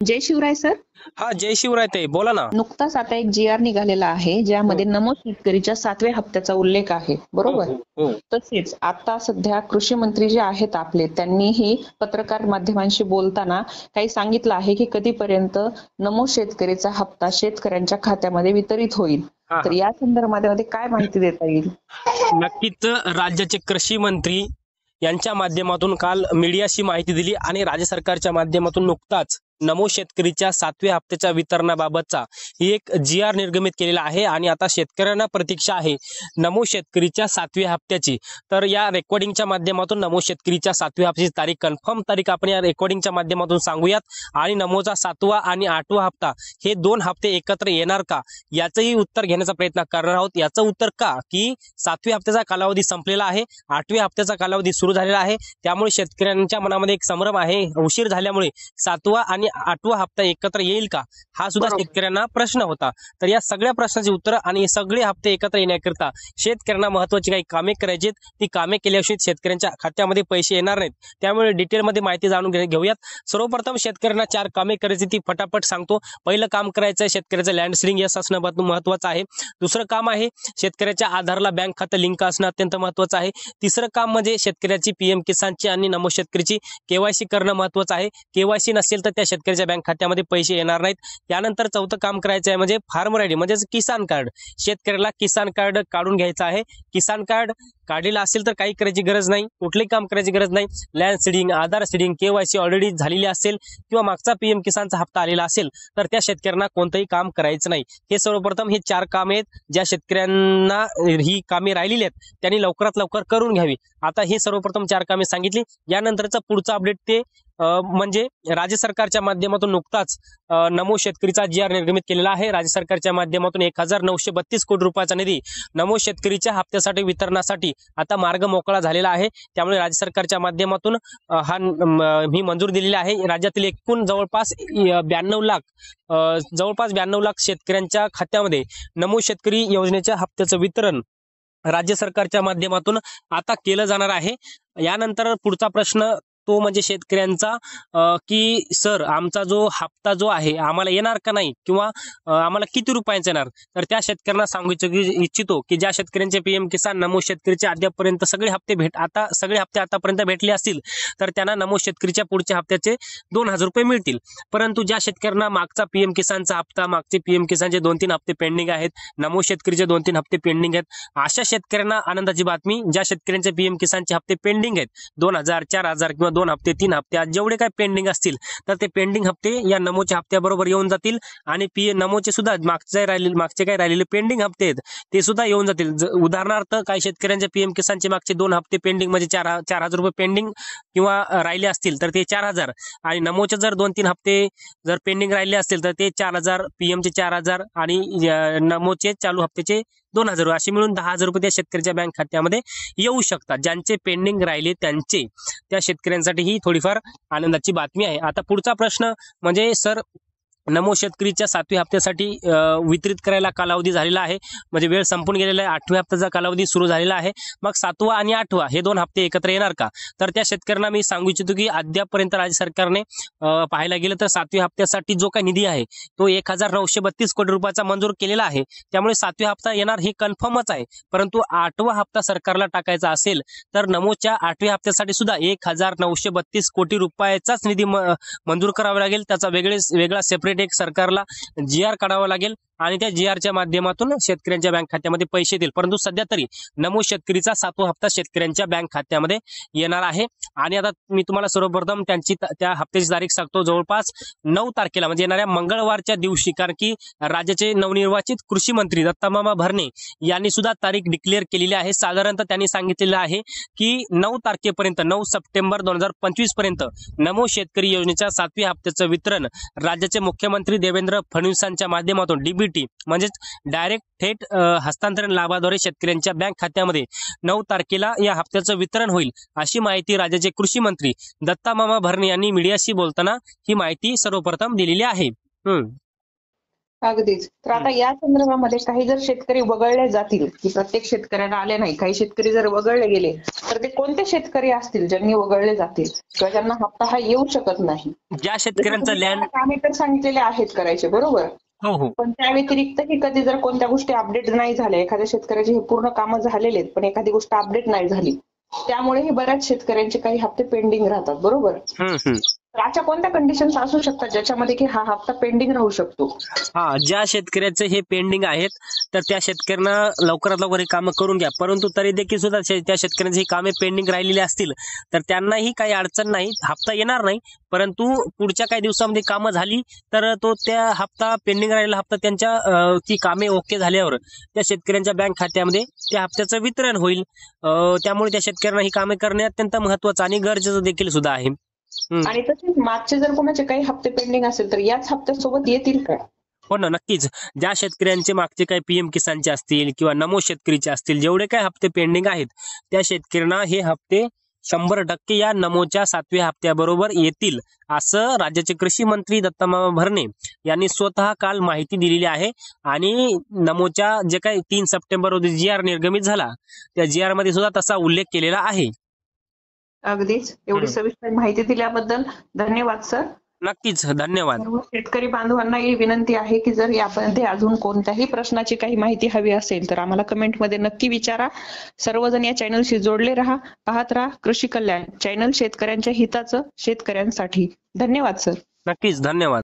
जय Shivray sir. हा, जय शिवराय ताई, बोला ना. नुकताच आता एक जी.आर. निघालेला आहे ज्यामध्ये हो नमो शेतकरीच्या 7व्या हप्त्याचा उल्लेख आहे, हो बरोबर. हो हो. तसेच आता सध्या कृषी मंत्री जे आहेत आपले, त्यांनीही पत्रकार माध्यमांशी बोलताना काही सांगितलं आहे की कधीपर्यंत नमो शेतकरीचा हप्ता शेतकऱ्यांच्या खात्यामध्ये वितरित होईल. हा तर हा, या संदर्भामध्ये काय माहिती देता येईल? नक्कीच. राज्याचे कृषी मंत्री यांच्या माध्यमातून काल मीडियाशी माहिती दिली आणि राज्य सरकारच्या माध्यमातून नुकताच नमो शेतकरीच्या 7व्या हप्त्याच्या वितरणाबाबतचा ही एक जी.आर. निर्गमित केलेला आहे आणि आता शेतकऱ्यांना प्रतीक्षा आहे नमो शेतकरीच्या 7व्या हप्त्याची. तर या रेकॉर्डिंगच्या माध्यमातून नमो शेतकरीच्या 7व्या हप्त्याची तारीख, कन्फर्म तारीख आपण या रेकॉर्डिंगच्या माध्यमातून सांगूयात आणि नमोचा 7वा आणि 8वा हप्ता हे 2 हप्ते एकत्र येणार का, याचंही उत्तर घेण्याचा प्रयत्न करणार आहोत. याचं उत्तर का की 7व्या हप्त्याचा कालावधी संपलेला आहे, 8व्या हप्त्याचा कालावधी सुरू झालेला आहे, त्यामुळे शेतकऱ्यांच्या मनामध्ये एक संभ्रम आहे. उशीर झाल्यामुळे 7वा आणि 8वा हप्ता एकत्र येईल का, हा सुद्धा बरोबर. शेतकऱ्यांना प्रश्न होता. तर या सगळ्या प्रश्नाची उत्तर आणि सगळे हप्ते एकत्र येण्याकरिता शेतकऱ्यांना महत्त्वाची काही कामे करायची, ती कामे केल्याशिवाय शेतकऱ्यांच्या खात्यामध्ये पैसे येणार नाहीत. त्यामुळे डिटेलमध्ये माहिती जाणून घेऊयात. सर्वप्रथम शेतकऱ्यांना 4 कामे करायची, ती फटाफट सांगतो. पहिलं काम करायचं आहे शेतकऱ्याचं लँड सीडिंग, यस असणं महत्त्वाचं आहे. दुसरं काम आहे शेतकऱ्याच्या आधारला बँक खातं लिंक असणं अत्यंत महत्त्वाचं आहे. तिसरं काम म्हणजे शेतकऱ्याची पीएम किसानची आणि नमो शेतकरीची केवायसी करणं महत्त्वाचं आहे. केवायसी नसेल तर त्या शेतकऱ्याच्या बँक खात्यामध्ये पैसे येणार नाहीत. त्यानंतर चौथं काम करायचं आहे म्हणजे फार्मर आयडी म्हणजेच किसान कार्ड. शेतकऱ्याला किसान कार्ड काढून घ्यायचं आहे. किसान कार्ड काढलेलं असेल तर काही करायची गरज नाही, कुठलीही काम करायची गरज नाही. लँड सीडिंग, आधार सीडिंग, केवायसी ऑलरेडी झालेली असेल किंवा मागचा पीएम किसानचा हप्ता आलेला असेल तर त्या शेतकऱ्यांना कोणतंही काम करायचं नाही. हे सर्वप्रथम हे 4 कामे आहेत ज्या शेतकऱ्यांना ही कामे राहिलेली आहेत त्यांनी लवकरात लवकर करून घ्यावी. आता ही सर्वप्रथम 4 कामे सांगितली. यानंतरचं पुढचं अपडेट ते म्हणजे राज्य सरकारच्या माध्यमातून नुकताच नमो शेतकरीचा जी.आर. निर्गमित केलेला आहे. राज्य सरकारच्या माध्यमातून 1932 कोटी रुपयाचा निधी नमो शेतकरीच्या हप्त्यासाठी वितरणासाठी आता मार्ग मोकळा झालेला आहे. त्यामुळे राज्य सरकारच्या माध्यमातून ही मंजूर दिलेली आहे. राज्यातील एकूण जवळपास 92 लाख शेतकऱ्यांच्या खात्यामध्ये नमो शेतकरी योजनेच्या हप्त्याचं वितरण राज्य सरकारच्या माध्यमातून आता केलं जाणार आहे. यानंतर पुढचा प्रश्न तो म्हणजे शेतकऱ्यांचा की सर आमचा जो हप्ता जो आहे आम्हाला येणार का नाही किंवा आम्हाला किती रुपयांचा येणार. तर त्या शेतकऱ्यांना सांगू इच्छितो की ज्या शेतकऱ्यांचे पीएम किसान नमो शेतकरीचे अद्यापर्यंत सगळे हप्ते आतापर्यंत भेटले असतील तर त्यांना नमो शेतकरीच्या पुढच्या हप्त्याचे 2,000 रुपये मिळतील. परंतु ज्या शेतकऱ्यांना मागचा पीएम किसानचा हप्ता, मागचे पीएम किसानचे 2-3 हप्ते पेंडिंग आहेत, नमो शेतकरीचे 2-3 हप्ते पेंडिंग आहेत, अशा शेतकऱ्यांना आनंदाची बातमी, ज्या शेतकऱ्यांचे पीएम किसानचे हप्ते पेंडिंग आहेत 2,000, 4,000 किंवा 2 हप्ते 3 हप्ते आज जेवढे काही पेंडिंग असतील तर ते पेंडिंग हप्ते या नमोच्या हप्त्याबरोबर येऊन जातील आणि नमोचे सुद्धा मागचे काही राहिलेले पेंडिंग हप्ते आहेत ते सुद्धा येऊन जातील. उदाहरणार्थ काही शेतकऱ्यांचे पीएम किसानचे मागचे 2 हप्ते पेंडिंग म्हणजे 4,000 रुपये पेंडिंग किंवा राहिले असतील तर ते 4,000 आणि नमोचे जर 2-3 हप्ते जर पेंडिंग राहिले असतील तर ते 4,000, पीएमचे 4,000 आणि नमोचे चालू हप्त्याचे 2,000 असे मिळून 10,000 रुपये त्या शेतकऱ्याच्या बँक खात्यामध्ये येऊ शकतात. ज्यांचे पेंडिंग राहिले त्यांचे, त्या शेतकऱ्यांसाठी ही थोडीफार आनंदाची बातमी आहे. आता पुढचा प्रश्न म्हणजे सर नमो शेतकरीच्या 7व्या हप्त्यासाठी वितरित करायला कालावधी झालेला आहे, म्हणजे वेळ संपून गेलेला आहे. 8व्या हप्त्याचा कालावधी सुरू झालेला आहे. मग 7वा आणि 8वा हे 2 हप्ते एकत्र येणार का. तर त्या शेतकऱ्यांना मी सांगू इच्छितो की अद्यापर्यंत राज्य सरकारने पाहायला गेलं तर 7व्या हप्त्यासाठी जो काही निधी आहे तो 1932 कोटी रुपयाचा मंजूर केलेला आहे. त्यामुळे 7व्या हप्ता येणार ही कन्फर्मच आहे. परंतु 8वा हप्ता सरकारला टाकायचा असेल तर नमोच्या 8व्या हप्त्यासाठी सुद्धा 1932 कोटी रुपयाचाच निधी मंजूर करावा लागेल. त्याचा वेगळा सेपरेट एक सरकारला जी.आर. काढावा लागेल आणि त्या जी.आर.च्या माध्यमातून शेतकऱ्यांच्या बँक खात्यामध्ये पैसे येतील. परंतु सध्या तरी नमो शेतकरीचा 7वा हप्ता शेतकऱ्यांच्या बँक खात्यामध्ये येणार आहे. आणि आता मी तुम्हाला सर्वप्रथम त्या हप्त्याची तारीख सांगतो. जवळपास 9 तारखेला म्हणजे येणाऱ्या मंगळवारच्या दिवशी, कारण की राज्याचे नवनिर्वाचित कृषी मंत्री दत्तामामा भरणे यांनी सुद्धा तारीख डिक्लेअर केलेली आहे. साधारणतः त्यांनी सांगितलेलं आहे की 9 तारखेपर्यंत 9 सप्टेंबर 2025 पर्यंत नमो शेतकरी योजनेच्या 7व्या हप्त्याचं वितरण राज्याचे मुख्यमंत्री देवेंद्र फडणवीसांच्या माध्यमातून डीबीटी म्हणजेच डायरेक्ट थेट हस्तांतरण लाभाद्वारे शेतकऱ्यांच्या बँक खात्यामध्ये 9 तारखेला या हप्त्याचं वितरण होईल, अशी माहिती राज्याचे कृषी मंत्री दत्तामामा भरणे यांनी मीडियाशी बोलताना ही माहिती सर्वप्रथम दिलेली आहे. अगदीच. तर आता या संदर्भामध्ये काही जर शेतकरी वगळले जातील, की प्रत्येक शेतकऱ्याला आले नाही, काही शेतकरी जर वगळले गेले, तर ते कोणते शेतकरी असतील ज्यांनी वगळले जातील किंवा ज्यांना हप्ता हा येऊ शकत नाही? ज्या जसं शेतकऱ्यांचं तुम्ही लँड मला कामे तर सांगितलेले आहेत करायचे, बरोबर. हो हो पण त्या व्यतिरिक्तही कधी जर कोणत्या गोष्टी अपडेट नाही झाल्या, एखाद्या शेतकऱ्याची हे पूर्ण कामं झालेले आहेत, पण एखादी गोष्ट अपडेट नाही झाली, त्यामुळेही बऱ्याच शेतकऱ्यांचे काही हप्ते पेंडिंग राहतात, बरोबर. हम्म. तर अशा कोणत्या कंडिशन्स असू शकतात ज्याच्यामध्ये की हा हप्ता पेंडिंग राहू शकतो? हा, ज्या शेतकऱ्याचे हे पेंडिंग आहेत तर त्या शेतकऱ्यांना लवकरात लवकर हे कामं करून घ्या. परंतु तरी देखील सुद्धा त्या शेतकऱ्यांची ही कामे पेंडिंग राहिलेली असतील तर त्यांनाही काही अडचण नाही, हप्ता येणार नाही. परंतु पुढच्या काही दिवसामध्ये कामं झाली तर तो त्या हप्ता पेंडिंग राहिलेला हप्ता त्यांच्या ती कामे ओके झाल्यावर त्या शेतकऱ्यांच्या बँक खात्यामध्ये त्या हप्त्याचं वितरण होईल. त्यामुळे त्या शेतकऱ्यांना ही कामे करणे अत्यंत महत्वाचं आणि गरजेचं देखील सुद्धा आहे. आणि तसेच मागचे जर कोणाचे काही हप्ते पेंडिंग असेल तर याच हप्त्यासोबत येतील का? हो ना, नक्कीच. ज्या शेतकऱ्यांचे मागचे काही पीएम किसानचे असतील किंवा नमो शेतकरीचे असतील, जेवढे काही हप्ते पेंडिंग आहेत त्या शेतकऱ्यांना हे हप्ते 100% या नमोच्या 7व्या हप्त्याबरोबर येतील, असं राज्याचे कृषी मंत्री दत्तामामा भरणे यांनी स्वतः काल माहिती दिलेली आहे. आणि नमोच्या जे काही 3 सप्टेंबर रोजी जी आर निर्गमित झाला त्या जी आर मध्ये सुद्धा तसा उल्लेख केलेला आहे. अगदीच. एवढी सविस्तर माहिती दिल्याबद्दल धन्यवाद सर. नक्कीच, धन्यवाद. सर्व शेतकरी बांधवांना ही विनंती आहे की जर यामध्ये अजून कोणत्याही प्रश्नाची काही माहिती हवी असेल तर आम्हाला कमेंटमध्ये नक्की विचारा. सर्वजण या चॅनलशी जोडले राहा, पाहत राहा कृषी कल्याण चॅनल, शेतकऱ्यांच्या हिताचं शेतकऱ्यांसाठी. धन्यवाद सर. नक्कीच, धन्यवाद.